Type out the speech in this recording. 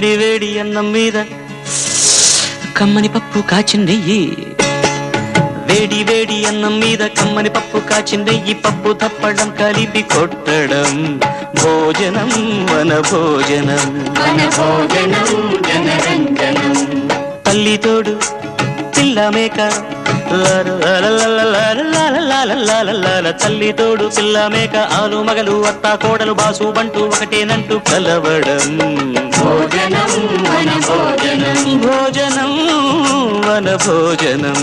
వేడి అన్నం మీద కమ్మని పప్పు కాచిందెయ్యి, వేడి వేడి అన్నం మీద కమ్మని పప్పు కాచిందెయ్యి, పప్పు తప్పడం కలిపి కొట్టడం భోజనం వన భోజనం, తల్లి తోడు పిల్ల మేక తల్లి తోడు పిల్ల మేక, ఆలు మగలు అత్త కోడలు బాసు బంటూ ఒకటేనంటూ కలవడం భోజనం వన భోజనం, భోజనం వన భోజనం.